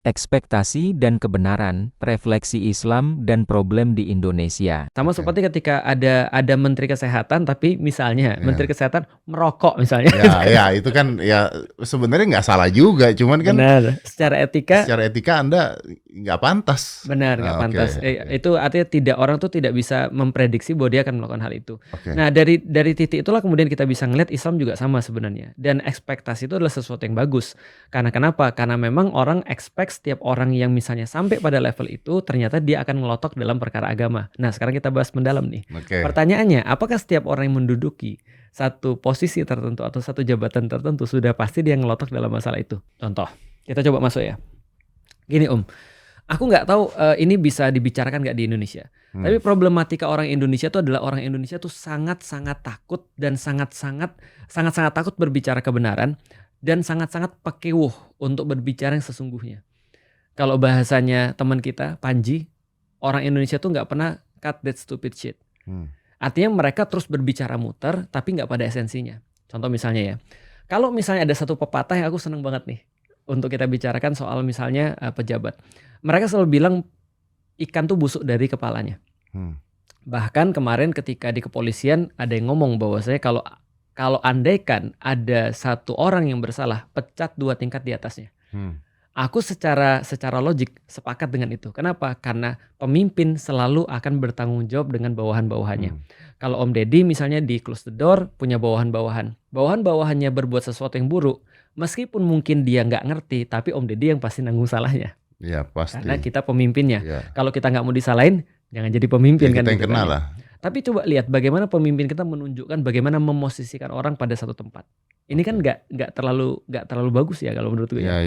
ekspektasi dan kebenaran, refleksi Islam dan problem di Indonesia. Sama Oke. seperti ketika ada Menteri Kesehatan, tapi misalnya Ya. Menteri Kesehatan merokok misalnya. Ya itu kan ya sebenarnya nggak salah juga, cuman kan Benar, secara etika Anda nggak pantas. benar nggak Oke, pantas. oke. Itu artinya orang tuh tidak bisa memprediksi bahwa dia akan melakukan hal itu. Oke. Nah, dari titik itulah kemudian kita bisa ngelihat Islam juga sama sebenarnya. Dan ekspektasi itu adalah sesuatu yang bagus. Karena kenapa? Karena memang orang expect setiap orang yang misalnya sampai pada level itu ternyata dia akan ngelotok dalam perkara agama. Nah, sekarang kita bahas mendalam nih. Oke. Pertanyaannya, apakah setiap orang yang menduduki satu posisi tertentu atau satu jabatan tertentu sudah pasti dia ngelotok dalam masalah itu? Contoh, kita coba masuk ya. Gini aku nggak tahu ini bisa dibicarakan nggak di Indonesia. Tapi problematika orang Indonesia itu adalah orang Indonesia tuh sangat-sangat takut dan sangat-sangat takut berbicara kebenaran dan sangat-sangat pekewuh untuk berbicara yang sesungguhnya. Kalau bahasanya teman kita, Panji, orang Indonesia tuh nggak pernah cut that stupid shit. Artinya mereka terus berbicara muter tapi nggak pada esensinya. Contoh misalnya ya, kalau misalnya ada satu pepatah yang aku seneng banget nih untuk kita bicarakan soal misalnya pejabat. Mereka selalu bilang ikan tuh busuk dari kepalanya. Bahkan kemarin ketika di kepolisian ada yang ngomong bahwasanya kalau andaikan ada satu orang yang bersalah, pecat 2 tingkat di atasnya. Aku secara logik sepakat dengan itu. Kenapa? Karena pemimpin selalu akan bertanggung jawab dengan bawahan-bawahannya. Kalau Om Deddy misalnya di close the door punya bawahan-bawahan. Bawahan-bawahannya berbuat sesuatu yang buruk, meskipun mungkin dia nggak ngerti, tapi Om Deddy yang pasti nanggung salahnya. Ya pasti. Karena kita pemimpinnya. Ya. Kalau kita nggak mau disalahin, jangan jadi pemimpin Ya, kan. kita yang gitu kena kan. lah. Tapi coba lihat bagaimana pemimpin kita menunjukkan bagaimana memosisikan orang pada satu tempat. Ini kan nggak terlalu bagus ya kalau menurut gue. Ya.